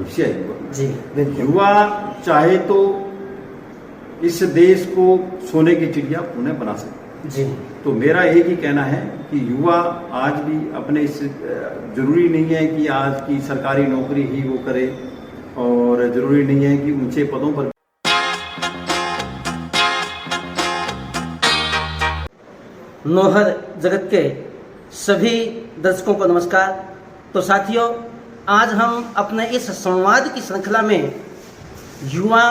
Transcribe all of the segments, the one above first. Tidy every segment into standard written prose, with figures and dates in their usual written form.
भविष्य है युवा। जी बिल्कुल। युवा चाहे तो इस देश को सोने की चिड़िया पुनः बना सकते। जी तो मेरा एक ही कहना है कि युवा आज भी अपने इस जरूरी नहीं है कि आज की सरकारी नौकरी ही वो करे, और जरूरी नहीं है कि ऊंचे पदों पर। नौहर जगत के सभी दर्शकों को नमस्कार। तो साथियों, आज हम अपने इस संवाद की श्रृंखला में युवा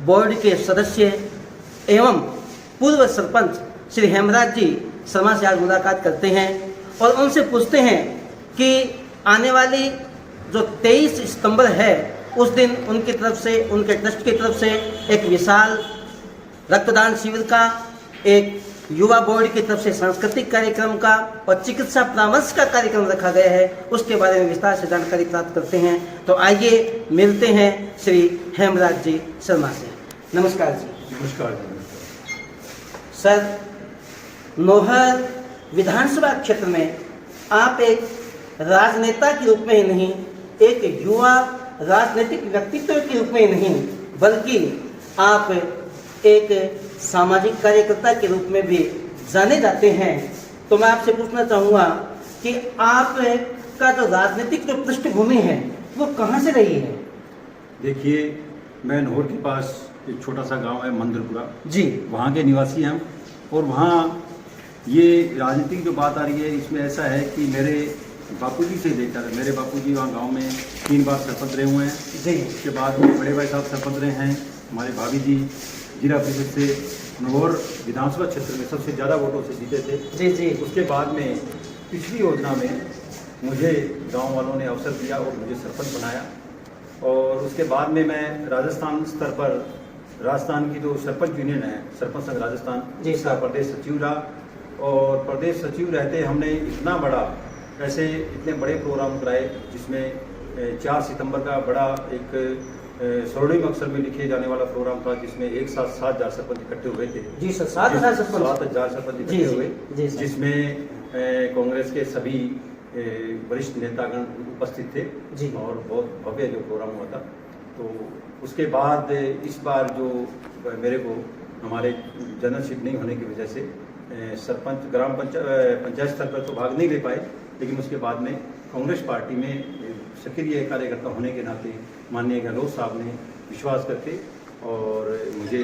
बोर्ड के सदस्य एवं पूर्व सरपंच श्री हेमराज जी शर्मा से आज मुलाकात करते हैं और उनसे पूछते हैं कि आने वाली जो 23 सितंबर है उस दिन उनकी तरफ से, उनके ट्रस्ट की तरफ से एक विशाल रक्तदान शिविर का, एक युवा बोर्ड की तरफ से सांस्कृतिक कार्यक्रम का और चिकित्सा परामर्श का कार्यक्रम रखा गया है। उसके बारे में विस्तार से जानकारी प्राप्त करते हैं। तो आइए मिलते हैं श्री हेमराज जी शर्मा से। नमस्कार जी। नमस्कार सर, नौहर विधानसभा क्षेत्र में आप एक राजनेता के रूप में ही नहीं, एक युवा राजनीतिक व्यक्तित्व के रूप में ही नहीं, बल्कि आप एक सामाजिक कार्यकर्ता के रूप में भी जाने जाते हैं। तो मैं आपसे पूछना चाहूँगा कि आप का जो राजनीतिक जो पृष्ठभूमि है वो कहाँ से रही है? देखिए, मैं नौहर के पास एक छोटा सा गांव है मंदिरपुरा जी, वहाँ के निवासी हैं। और वहाँ ये राजनीतिक जो बात आ रही है, इसमें ऐसा है कि मेरे बापूजी से लेकर, मेरे बापूजी वहाँ गांव में 3 बार सरपंच रहे हुए हैं जी। उसके बाद में बड़े भाई साहब सरपंच रहे हैं, हमारे भाभी जी जिला परिषद से नौहर विधानसभा क्षेत्र में सबसे ज़्यादा वोटों से जीते थे। जी जी। उसके बाद में पिछली योजना में मुझे गांव वालों ने अवसर दिया और मुझे सरपंच बनाया। और उसके बाद में मैं राजस्थान स्तर पर, राजस्थान की जो सरपंच यूनियन है, सरपंच संघ राजस्थान, जिसका प्रदेश सचिव रहा। और प्रदेश सचिव रहते हमने इतना बड़ा, ऐसे इतने बड़े प्रोग्राम कराए जिसमें 4 सितंबर का बड़ा एक स्वर्णिम अक्षर में लिखे जाने वाला प्रोग्राम था, जिसमें एक साथ 7,000 सरपंच इकट्ठे हुए थे। जी सर, 7,000 सरपंच, 7,000 सरपंच इकट्ठे हुए, जिसमें कांग्रेस के सभी वरिष्ठ नेतागण उपस्थित थे जी। और बहुत भव्य जो प्रोग्राम हुआ था। तो उसके बाद इस बार जो मेरे को हमारे जनरलशिप नहीं होने की वजह से सरपंच ग्राम पंचायत स्तर पर तो भाग नहीं ले पाए, लेकिन उसके बाद में कांग्रेस पार्टी में सक्रिय कार्यकर्ता होने के नाते माननीय गहलोत साहब ने विश्वास करके और मुझे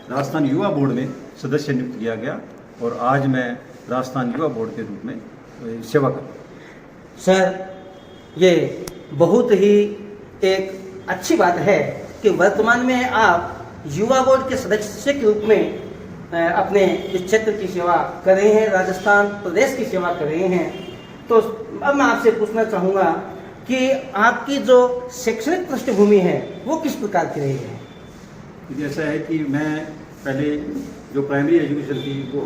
राजस्थान युवा बोर्ड में सदस्य नियुक्त किया गया और आज मैं राजस्थान युवा बोर्ड के रूप में सेवा कर रहा हूँ। सर, ये बहुत ही एक अच्छी बात है कि वर्तमान में आप युवा बोर्ड के सदस्य के रूप में अपने इस क्षेत्र की सेवा कर रहे हैं, राजस्थान प्रदेश की सेवा कर रहे हैं। तो अब मैं आपसे पूछना चाहूँगा कि आपकी जो शैक्षणिक पृष्ठभूमि है वो किस प्रकार की रही है? ऐसा है कि मैं पहले जो प्राइमरी एजुकेशन थी वो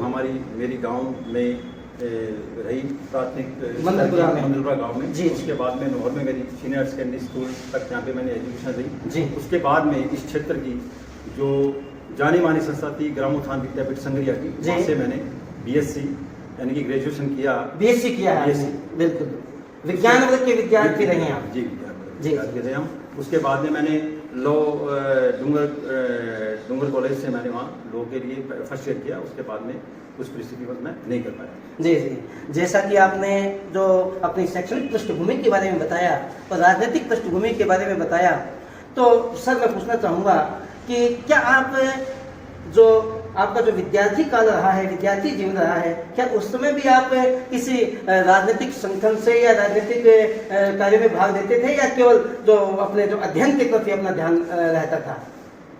मेरी गांव में रही, प्राथमिक मंदिरपुरा गांव में जी। उसके बाद में नौहर में मेरी सीनियर सेकेंडरी स्कूल तक यहाँ पे मैंने एजुकेशन ली जी। उसके बाद में इस क्षेत्र की जो जानी मानी संस्था थी ग्रामोत्थान विद्यापीठ संगरिया की, वहाँ से मैंने BSc यानी कि ग्रेजुएशन किया। BSc किया है? बिल्कुल, विज्ञान वर्ग के विद्यार्थी रहे हैं आप? जी, विज्ञान रहे हम। उसके बाद में मैंने लॉ डूंगर कॉलेज से मैंने वहाँ लॉ के लिए फर्स्ट ईयर किया। उसके बाद में उस परिस्थिति में मैं नहीं कर पाया। जी जी। जैसा कि आपने जो अपनी शैक्षणिक पृष्ठभूमि के बारे में बताया और राजनीतिक पृष्ठभूमि के बारे में बताया, तो सर मैं पूछना चाहूँगा कि क्या आप जो आपका जो विद्यार्थी काल रहा है, विद्यार्थी जीवन रहा है, क्या उस समय भी आप किसी राजनीतिक संगठन से या राजनीतिक कार्य में भाग लेते थे या केवल जो अपने जो अध्ययन के प्रति अपना ध्यान रहता था?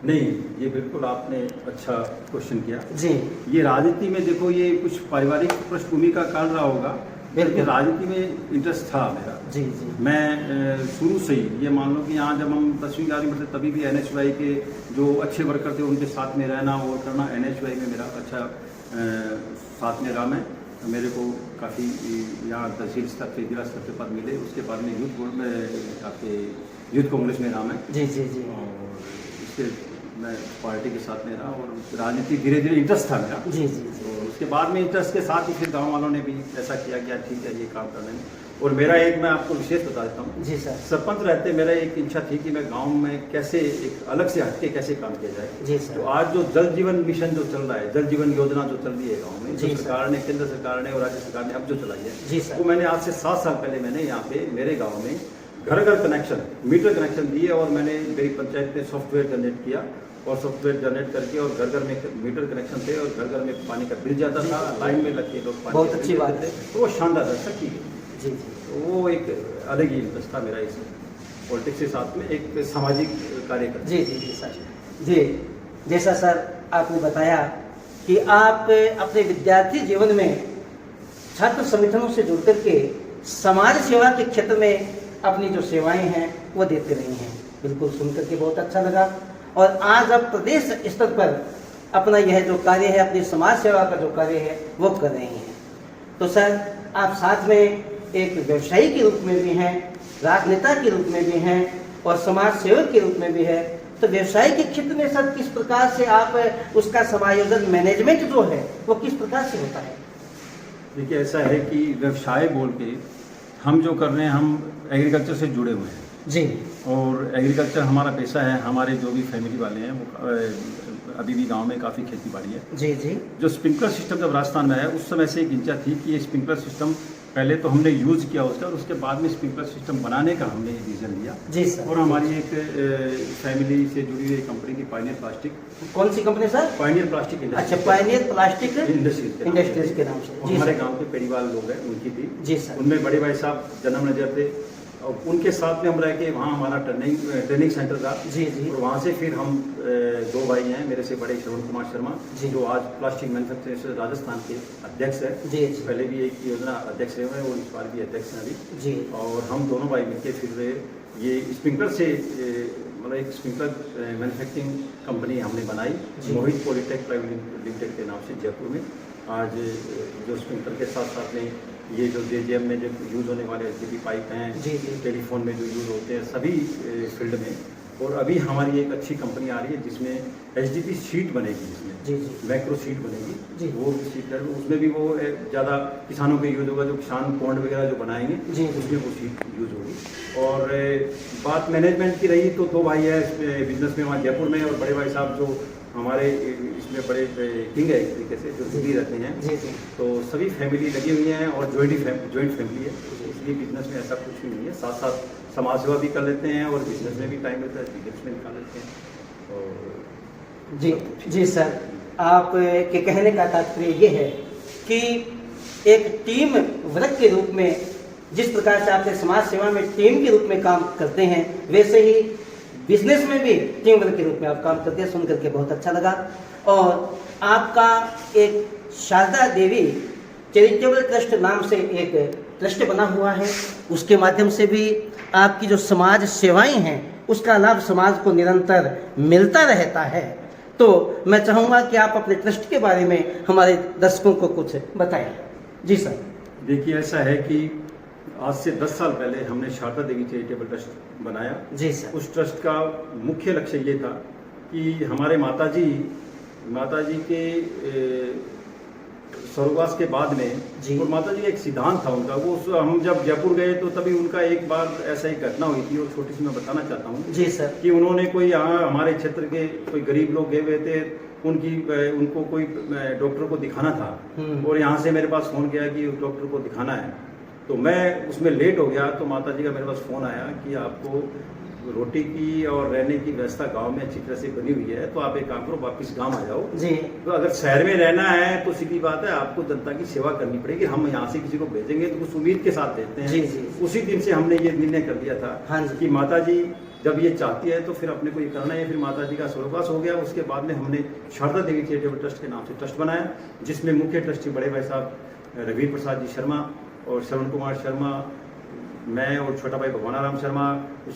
नहीं, ये बिल्कुल आपने अच्छा क्वेश्चन किया जी। ये राजनीति में देखो, ये कुछ पारिवारिक पृष्ठभूमि का कारण रहा होगा, लेकिन राजनीति में इंटरेस्ट था मेरा जी जी। मैं शुरू से ही, ये मान लो कि यहाँ जब हम 10वीं 11वीं में थे तभी भी NHY के जो अच्छे वर्कर थे उनके साथ में रहना और करना, NHY में मेरा अच्छा साथ में रहा। मैं मेरे को काफ़ी यहाँ तहसील स्तर से, जिला स्तर से पद मिले। उसके बाद में यूथ बोर्ड में आपके यूथ कांग्रेस में रहा मैं जी जी जी। और इसके मैं पार्टी के साथ में रहा और राजनीति धीरे धीरे इंटरेस्ट था मेरा। जी जी। तो उसके बाद में इंटरेस्ट के साथ ही फिर गांव वालों ने भी ऐसा किया कि ठीक है ये काम करने में, और मेरा एक मैं आपको विशेष बता देता हूँ जी सर। सरपंच रहते मेरा एक इच्छा थी कि मैं गांव में कैसे एक अलग से हटके कैसे काम किया जाए। जी सर। तो आज जो जल जीवन मिशन जो चल रहा है, जल जीवन योजना जो चल रही है गांव में, जो जी सरकार ने, केंद्र सरकार ने और राज्य सरकार ने अब जो चलाई है, जी सर। वो मैंने आज से 7 साल पहले मैंने यहाँ पे मेरे गाँव में घर घर कनेक्शन, मीटर कनेक्शन दिए और मैंने मेरी पंचायत में सॉफ्टवेयर जनरेट किया और सॉफ्टवेयर जनरेट करके और घर घर में मीटर कनेक्शन थे और घर घर में पानी का बिल जाता था, लाइन में लग के लोग पानी बहुत अच्छी बात है। तो वो शानदार व्यवस्था की गई। जी जी। तो वो एक अलग ही इंटरेस्ट था मेरा इस पॉलिटिक्स के साथ में, एक सामाजिक कार्य करना। जी जी जी सर। जी, जैसा सर आपने बताया कि आप अपने विद्यार्थी जीवन में छात्र संगठनों से जुड़ करके समाज सेवा के क्षेत्र में अपनी जो सेवाएं हैं वो देते रहे हैं। बिल्कुल सुनकर के बहुत अच्छा लगा। और आज आप प्रदेश स्तर पर अपना यह जो कार्य है, अपनी समाज सेवा का जो कार्य है वो कर रहे हैं। तो सर आप साथ में एक व्यवसायी के रूप में भी हैं, राजनेता के रूप में भी हैं और समाज सेवक के रूप में भी है। तो व्यवसाय के क्षेत्र में सर किस प्रकार से आप उसका समायोजन, मैनेजमेंट जो है वो किस प्रकार से होता है? देखिए ऐसा है कि व्यवसाय बोल के हम जो कर रहे हैं, हम एग्रीकल्चर से जुड़े हुए हैं जी। और एग्रीकल्चर हमारा पैसा है। हमारे जो भी फैमिली वाले हैं वो अभी भी गांव में काफ़ी खेती बाड़ी है। जी जी। जो स्प्रिंकलर सिस्टम जब राजस्थान में आया उस समय से एक इच्छा थी कि ये स्प्रिंकलर सिस्टम पहले तो हमने यूज़ किया उसका और उसके बाद में स्प्रिंकलर सिस्टम बनाने का हमने ये डिसीजन लिया। जी सर। और हमारी एक फैमिली से जुड़ी हुई कंपनी की पायनियर प्लास्टिक। कौन सी कंपनी सर? पायनियर प्लास्टिक अच्छा, पायनियर प्लास्टिक इंडस्ट्रीज के नाम से। जी हमारे सर। गांव के परिवार लोग हैं उनकी थी। जी सर। उनमें बड़े भाई साहब जन्म नजर थे और उनके साथ में हम रह के वहाँ हमारा ट्रेनिंग सेंटर था। जी जी। और वहाँ से फिर हम 2 भाई हैं मेरे से बड़े, श्रवण कुमार शर्मा जी। जो आज प्लास्टिक मैन्युफैक्चरर्स राजस्थान के अध्यक्ष है। जी जी। पहले भी एक योजना अध्यक्ष रहे हुए हैं और इस बार भी अध्यक्ष हैं अभी। जी। और हम दोनों भाई मिलकर फिर ये स्प्रिंकलर से मतलब एक स्प्रिंकलर मैन्युफैक्चरिंग कंपनी हमने बनाई, मोहित पॉलीटेक प्राइवेट लिमिटेड के नाम से जयपुर में। आज जो स्प्रिंकलर के साथ साथ में ये जो जेजेएम में जो यूज़ होने वाले एचडीपी पाइप हैं, जी जी। टेलीफोन में जो यूज़ होते हैं सभी फील्ड में। और अभी हमारी एक अच्छी कंपनी आ रही है जिसमें एचडीपी शीट बनेगी, जिसमें जी जी। मैक्रो शीट बनेगी जी। वो शीट उसमें भी वो ज़्यादा किसानों के यूज़ होगा, जो किसान पॉन्ड वगैरह जो बनाएंगे जी। उसमें वो शीट यूज़ होगी। और बात मैनेजमेंट की रही तो 2 भाई है बिजनेस में वहाँ जयपुर में और बड़े भाई साहब जो हमारे इसमें बड़े किंग है एक तरीके से, जो दिल्ली रहते हैं। जी जी। तो सभी फैमिली लगी हुई हैं और जॉइंट फैमिली है, इसलिए बिजनेस में ऐसा कुछ भी नहीं है। साथ साथ समाज सेवा भी कर लेते हैं और बिजनेस में भी टाइम रहता है, बिजनेस में निकाल लेते हैं। और जी जी सर, आप के कहने का तात्पर्य ये है कि एक टीम वर्क के रूप में जिस प्रकार से आपके समाज सेवा में टीम के रूप में काम करते हैं, वैसे ही बिजनेस में भी टीम वर्क के रूप में आप काम करते हैं। सुन करके बहुत अच्छा लगा। और आपका एक शारदा देवी चैरिटेबल ट्रस्ट नाम से एक ट्रस्ट बना हुआ है, उसके माध्यम से भी आपकी जो समाज सेवाएं हैं उसका लाभ समाज को निरंतर मिलता रहता है। तो मैं चाहूँगा कि आप अपने ट्रस्ट के बारे में हमारे दर्शकों को कुछ बताएं। जी सर। देखिए ऐसा है कि आज से 10 साल पहले हमने शारदा देवी चैरिटेबल ट्रस्ट बनाया। जी सर। उस ट्रस्ट का मुख्य लक्ष्य ये था कि हमारे माताजी के स्वर्गवास के बाद में जी। और माताजी का एक सिद्धांत था उनका, वो हम जब जयपुर गए तो तभी उनका एक बार ऐसा ही घटना हुई थी और छोटी सी मैं बताना चाहता हूँ। जी सर। कि उन्होंने कोई यहाँ हमारे क्षेत्र के कोई गरीब लोग गए हुए थे, उनको कोई डॉक्टर को दिखाना था और यहाँ से मेरे पास फ़ोन किया कि डॉक्टर को दिखाना है। तो मैं उसमें लेट हो गया तो माताजी का मेरे पास फ़ोन आया कि आपको रोटी की और रहने की व्यवस्था गांव में अच्छी तरह से बनी हुई है, तो आप एक काम करो, वापस गांव आ जाओ। जी। तो अगर शहर में रहना है तो सीधी बात है, आपको जनता की सेवा करनी पड़ेगी। हम यहाँ से किसी को भेजेंगे तो कुछ उम्मीद के साथ भेजते हैं। जी जी। उसी दिन से हमने ये निर्णय कर दिया था। हाँ जी। कि माताजी जब ये चाहती है तो फिर अपने को ये करना है। फिर माताजी का स्वर्गवास हो गया, उसके बाद में हमने शारदा देवी चैरिटेबल ट्रस्ट के नाम से ट्रस्ट बनाया, जिसमें मुख्य ट्रस्टी बड़े भाई साहब रवीर प्रसाद जी शर्मा और श्रवण कुमार शर्मा, मैं और छोटा भाई भगवानाराम शर्मा,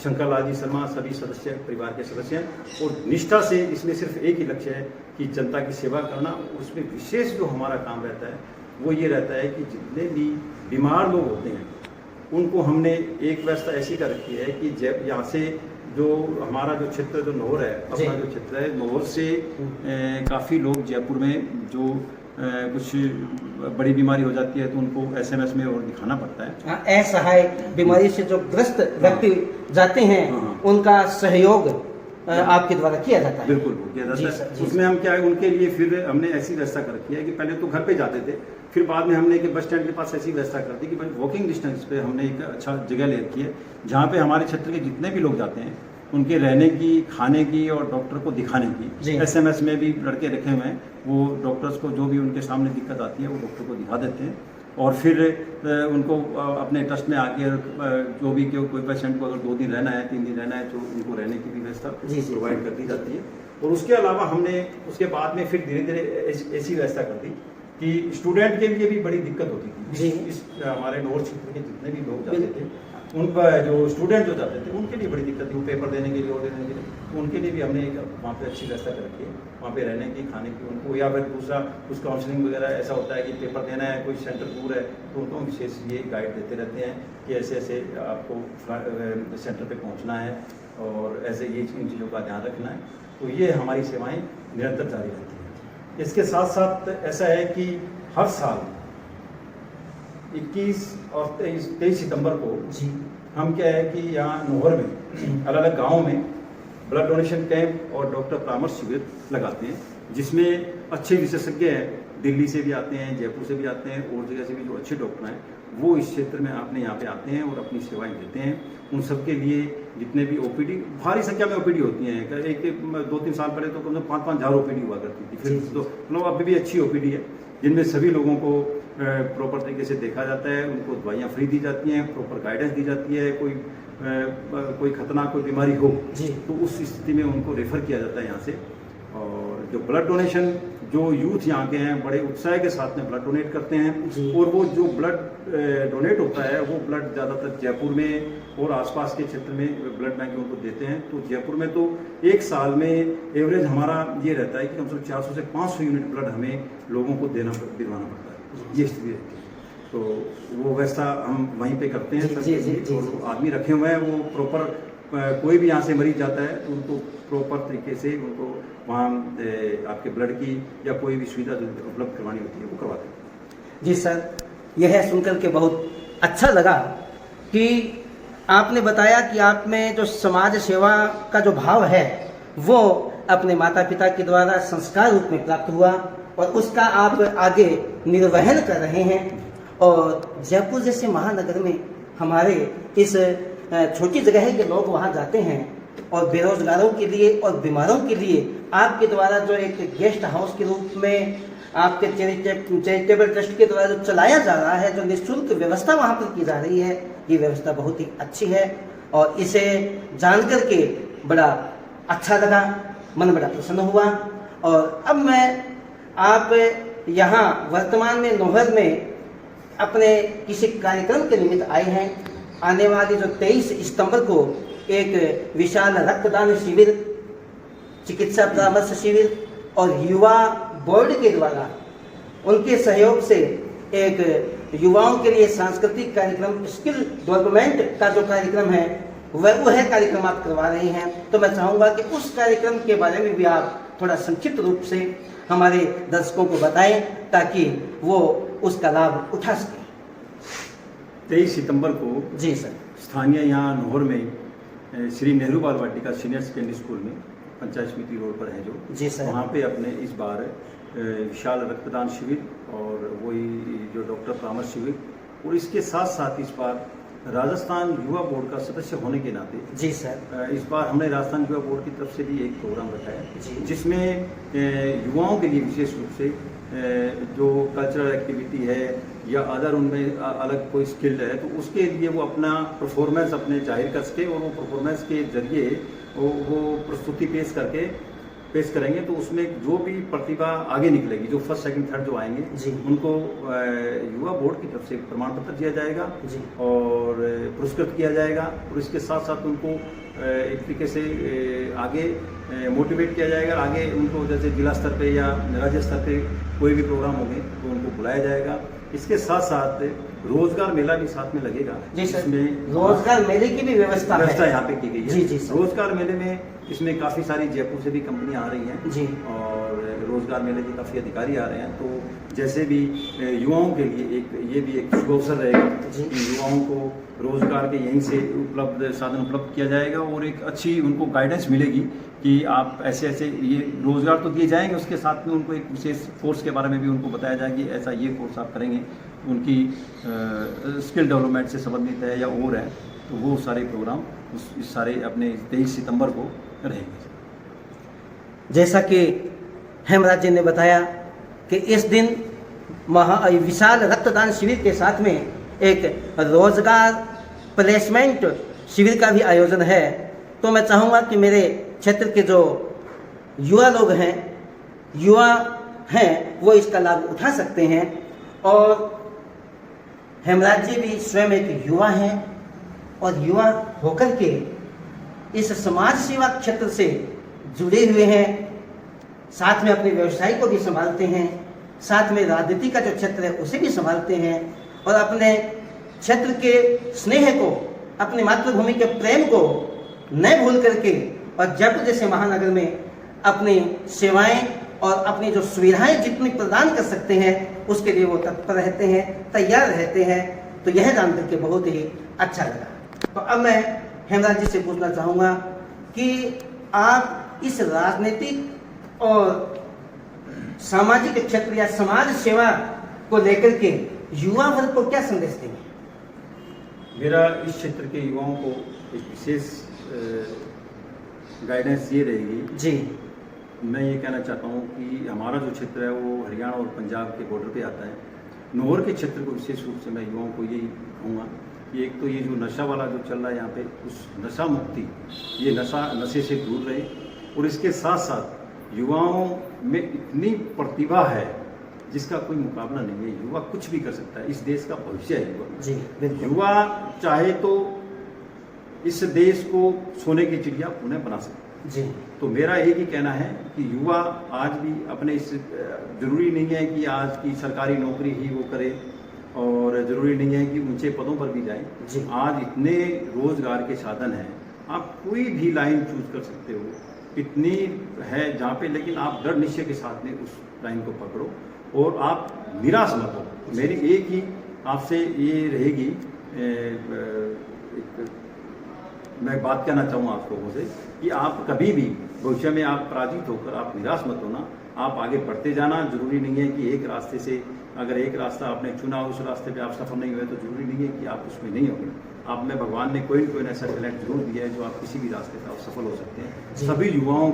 शंकर लाल जी शर्मा, सभी सदस्य परिवार के सदस्य हैं। और निष्ठा से इसमें सिर्फ एक ही लक्ष्य है कि जनता की सेवा करना। उसमें विशेष जो हमारा काम रहता है वो ये रहता है कि जितने भी बीमार लोग होते हैं उनको हमने एक व्यवस्था ऐसी कर रखी है कि जब यहाँ से जो हमारा जो क्षेत्र जो नौर है, अपना जो क्षेत्र है, नौर से काफ़ी लोग जयपुर में जो कुछ बड़ी बीमारी हो जाती है तो उनको SMS में और दिखाना पड़ता है। असहाय बीमारी से जो ग्रस्त व्यक्ति जाते हैं उनका सहयोग आपके द्वारा किया जाता है। बिल्कुल किया जाता है। उसमें हम क्या है, उनके लिए फिर हमने ऐसी व्यवस्था कर रखी है कि पहले तो घर पे जाते थे, फिर बाद में हमने कि बस स्टैंड के पास ऐसी व्यवस्था कर दी कि भाई वॉकिंग डिस्टेंस पे हमने एक अच्छा जगह ले रखी है जहाँ पे हमारे क्षेत्र के जितने भी लोग जाते हैं उनके रहने की, खाने की और डॉक्टर को दिखाने की SMS में भी लड़के रखे हुए हैं। वो डॉक्टर्स को जो भी उनके सामने दिक्कत आती है वो डॉक्टर को दिखा देते हैं और फिर उनको अपने ट्रस्ट में आके जो भी कोई पेशेंट को अगर 2 दिन रहना है, 3 दिन रहना है तो उनको रहने की भी व्यवस्था प्रोवाइड कर दी जाती है। और उसके अलावा हमने उसके बाद में फिर धीरे धीरे ऐसी व्यवस्था कर दी कि स्टूडेंट के लिए भी बड़ी दिक्कत होती थी। इस हमारे नॉर्थ क्षेत्र के जितने भी लोग जाते थे उन पर जो स्टूडेंट जो जाते थे उनके लिए बड़ी दिक्कत थी, वो पेपर देने के लिए और देने के लिए, तो उनके लिए भी हमने वहाँ पे अच्छी व्यवस्था कर रखी है। वहाँ पे रहने की, खाने की उनको, या फिर दूसरा कुछ काउंसलिंग वगैरह ऐसा होता है कि पेपर देना है, कोई सेंटर दूर है तो उनको विशेष ये गाइड देते रहते हैं कि ऐसे ऐसे आपको सेंटर पर पहुँचना है और ऐसे ये इन चीज़ों का ध्यान रखना है। तो ये हमारी सेवाएँ निरंतर जारी रहती हैं। इसके साथ साथ ऐसा है कि हर साल 21 और 23 सितंबर को हम क्या है कि यहाँ नोहर में अलग अलग गाँव में ब्लड डोनेशन कैंप और डॉक्टर परामर्श शिविर लगाते हैं, जिसमें अच्छे विशेषज्ञ हैं, दिल्ली से भी आते हैं, जयपुर से भी आते हैं और जगह से भी जो अच्छे डॉक्टर हैं वो इस क्षेत्र में अपने यहाँ पे आते हैं और अपनी सेवाएं देते हैं। उन सब के लिए जितने भी OPD, भारी संख्या में OPD होती हैं, एक 2-3 साल पहले तो कम से कम 5-5 हज़ार OPD हुआ करती थी, फिर तो मतलब अभी भी अच्छी OPD है जिनमें सभी लोगों को प्रॉपर तरीके से देखा जाता है, उनको दवाइयाँ फ्री दी जाती हैं, प्रॉपर गाइडेंस दी जाती है। कोई खतरनाक कोई बीमारी हो तो उस स्थिति में उनको रेफर किया जाता है यहाँ से। और जो ब्लड डोनेशन, जो यूथ यहाँ के हैं बड़े उत्साह के साथ में ब्लड डोनेट करते हैं और वो जो ब्लड डोनेट होता है वो ब्लड ज़्यादातर जयपुर में और आसपास के क्षेत्र में ब्लड बैंक उनको देते हैं। तो जयपुर में तो एक साल में एवरेज हमारा ये रहता है कि कम से कम 400 से 500 यूनिट ब्लड हमें लोगों को दिलवाना पड़ता है। ये स्थिति रहती है। तो वो व्यवस्था हम वहीं पे करते हैं। और आदमी रखे हुए हैं, वो प्रॉपर कोई भी यहाँ से मरीज जाता है तो उनको प्रॉपर तरीके से उनको वहाँ आपके ब्लड की या कोई भी सुविधा उपलब्ध करवानी होती है वो करवाते हैं। जी सर, यह सुनकर के बहुत अच्छा लगा कि आपने बताया कि आप में जो समाज सेवा का जो भाव है वो अपने माता पिता के द्वारा संस्कार रूप में प्राप्त हुआ और उसका आप आगे निर्वहन कर रहे हैं। और जयपुर जैसे महानगर में हमारे इस छोटी जगह है कि लोग वहाँ जाते हैं और बेरोजगारों के लिए और बीमारों के लिए आपके द्वारा जो एक गेस्ट हाउस के रूप में आपके चैरिटेबल ट्रस्ट के द्वारा जो चलाया जा रहा है, जो निःशुल्क व्यवस्था वहाँ पर की जा रही है, ये व्यवस्था बहुत ही अच्छी है और इसे जान करके बड़ा अच्छा लगा, मन बड़ा प्रसन्न हुआ। और अब मैं आप यहाँ वर्तमान में नोहर में अपने किसी कार्यक्रम के निमित्त आए हैं। आने वाली जो 23 सितंबर को एक विशाल रक्तदान शिविर, चिकित्सा परामर्श शिविर और युवा बोर्ड के द्वारा उनके सहयोग से एक युवाओं के लिए सांस्कृतिक कार्यक्रम, स्किल डेवलपमेंट का जो कार्यक्रम है वह कार्यक्रम आप करवा रहे हैं। तो मैं चाहूँगा कि उस कार्यक्रम के बारे में भी आप थोड़ा संक्षिप्त रूप से हमारे दर्शकों को बताएं ताकि वो उसका लाभ उठा सकें। 23 सितंबर को जी सर, स्थानीय यहाँ नोहर में श्री नेहरू बाल वाटिका सीनियर सेकेंडरी स्कूल में पंचायत समिति रोड पर है जो, जी सर, वहाँ पे अपने इस बार विशाल रक्तदान शिविर और वही जो डॉक्टर परामर्श शिविर और इसके साथ साथ इस बार राजस्थान युवा बोर्ड का सदस्य होने के नाते जी सर, इस बार हमने राजस्थान युवा बोर्ड की तरफ से भी एक प्रोग्राम रखा है जिसमें युवाओं के लिए विशेष रूप से जो कल्चरल एक्टिविटी है या अदर उनमें अलग कोई स्किल है तो उसके लिए वो अपना परफॉर्मेंस अपने जाहिर कर सके और वो परफॉर्मेंस के जरिए वो प्रस्तुति पेश करेंगे। तो उसमें जो भी प्रतिभा आगे निकलेगी, जो फर्स्ट सेकंड थर्ड जो आएंगे उनको युवा बोर्ड की तरफ से प्रमाण पत्र दिया जाएगा और पुरस्कृत किया जाएगा और इसके साथ साथ उनको एक तरीके से आगे मोटिवेट किया जाएगा। आगे उनको जैसे जिला स्तर पे या राज्य स्तर पे कोई भी प्रोग्राम होंगे तो उनको बुलाया जाएगा। इसके साथ साथ रोजगार मेला भी साथ में लगेगा, जिसमें रोजगार मेले की भी व्यवस्था यहाँ पे की गई है। रोजगार मेले में इसमें काफ़ी सारी जयपुर से भी कंपनियां आ रही हैं जी। और रोजगार मेले के काफ़ी अधिकारी आ रहे हैं। तो जैसे भी युवाओं के लिए ये भी एक शुभ अवसर रहेगा कि युवाओं को रोजगार के यहीं से साधन उपलब्ध किया जाएगा और एक अच्छी उनको गाइडेंस मिलेगी कि आप ऐसे ऐसे ये रोजगार तो दिए जाएंगे, उसके साथ में उनको एक विशेष कोर्स के बारे में भी उनको बताया जाएगा कि ऐसा ये कोर्स आप करेंगे, उनकी स्किल डेवलपमेंट से संबंधित है या और है, तो वो सारे प्रोग्राम इस सारे अपने 23 सितंबर को रहेंगे। जैसा कि हेमराज जी ने बताया कि इस दिन विशाल रक्तदान शिविर के साथ में एक रोजगार प्लेसमेंट शिविर का भी आयोजन है। तो मैं चाहूँगा कि मेरे क्षेत्र के जो युवा लोग हैं वो इसका लाभ उठा सकते हैं। और हेमराज जी भी स्वयं एक युवा हैं और युवा होकर के इस समाज सेवा क्षेत्र से जुड़े हुए हैं, साथ में अपने व्यवसाय को भी संभालते हैं, साथ में राजनीति का जो क्षेत्र है उसे भी संभालते हैं और अपने क्षेत्र के स्नेह को, अपनी मातृभूमि के प्रेम को न भूल करके और जयपुर जैसे महानगर में अपनी सेवाएं और अपनी जो सुविधाएं जितनी प्रदान कर सकते हैं उसके लिए वो तत्पर रहते हैं, तैयार रहते हैं। तो यह जान करके बहुत ही अच्छा लगा। तो अब मैं हेमराज जी से पूछना चाहूँगा कि आप इस राजनीतिक और सामाजिक क्षेत्र या समाज सेवा को लेकर के युवा वर्ग को क्या संदेश देंगे? मेरा इस क्षेत्र के युवाओं को एक विशेष गाइडेंस ये रहेगी जी। मैं ये कहना चाहता हूँ कि हमारा जो क्षेत्र है वो हरियाणा और पंजाब के बॉर्डर पे आता है। नौहर के क्षेत्र को विशेष रूप से मैं युवाओं को यही कहूँगा कि एक तो ये जो नशा वाला जो चल रहा है यहाँ पे, उस नशा मुक्ति, ये नशे से दूर रहे और इसके साथ साथ युवाओं में इतनी प्रतिभा है जिसका कोई मुकाबला नहीं है। युवा कुछ भी कर सकता है, इस देश का भविष्य है युवा जी। युवा चाहे तो इस देश को सोने की चिड़िया पुनः बना सकता है जी। तो मेरा एक ही कहना है कि युवा आज भी अपने इस जरूरी नहीं है कि आज की सरकारी नौकरी ही वो करे और जरूरी नहीं है कि ऊंचे पदों पर भी जाए जी। आज इतने रोजगार के साधन हैं, आप कोई भी लाइन चूज कर सकते हो, इतनी है जहाँ पे, लेकिन आप दृढ़ निश्चय के साथ में उस लाइन को पकड़ो और आप निराश मत हो। मेरी एक ही आपसे ये रहेगी, मैं बात कहना चाहूँगा आप लोगों से कि आप कभी भी भविष्य में आप पराजित होकर आप निराश मत होना, आप आगे बढ़ते जाना। जरूरी नहीं है कि एक रास्ते से, अगर एक रास्ता आपने चुना उस रास्ते पे आप सफल नहीं हुए तो जरूरी नहीं है कि आप उसमें नहीं होंगे। आप में भगवान ने कोई न कोई ऐसा टैलेंट जरूर दिया है जो आप किसी भी रास्ते पर आप सफल हो सकते हैं। सभी युवाओं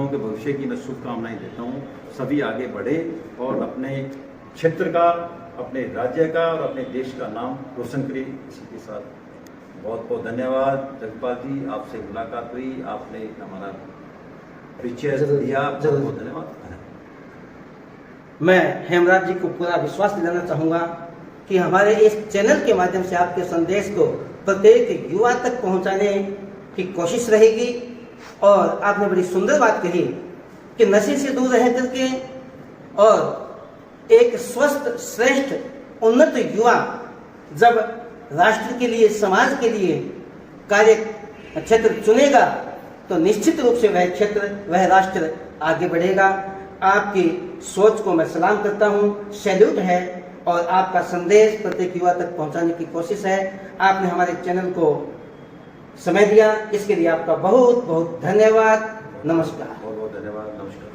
के भविष्य की मैं शुभकामनाएं देता हूँ। सभी आगे बढ़े और अपने क्षेत्र का, अपने राज्य का और अपने देश का नाम रोशन करे। इसी के साथ बहुत बहुत धन्यवाद जगपाल जी, आपसे मुलाकात हुई, आपने हमारा परिचय दिया, बहुत बहुत धन्यवाद। मैं हेमराज जी को पूरा विश्वास दिलाना चाहूँगा कि हमारे इस चैनल के माध्यम से आपके संदेश को प्रत्येक युवा तक पहुँचाने की कोशिश रहेगी। और आपने बड़ी सुंदर बात कही कि नशे से दूर रह करके और एक स्वस्थ, श्रेष्ठ, उन्नत युवा जब राष्ट्र के लिए, समाज के लिए कार्य क्षेत्र चुनेगा तो निश्चित रूप से वह क्षेत्र, वह राष्ट्र आगे बढ़ेगा। आपकी सोच को मैं सलाम करता हूँ, सैल्यूट है और आपका संदेश प्रत्येक युवा तक पहुँचाने की कोशिश है। आपने हमारे चैनल को समय दिया, इसके लिए आपका बहुत बहुत धन्यवाद। नमस्कार। बहुत बहुत धन्यवाद। नमस्कार।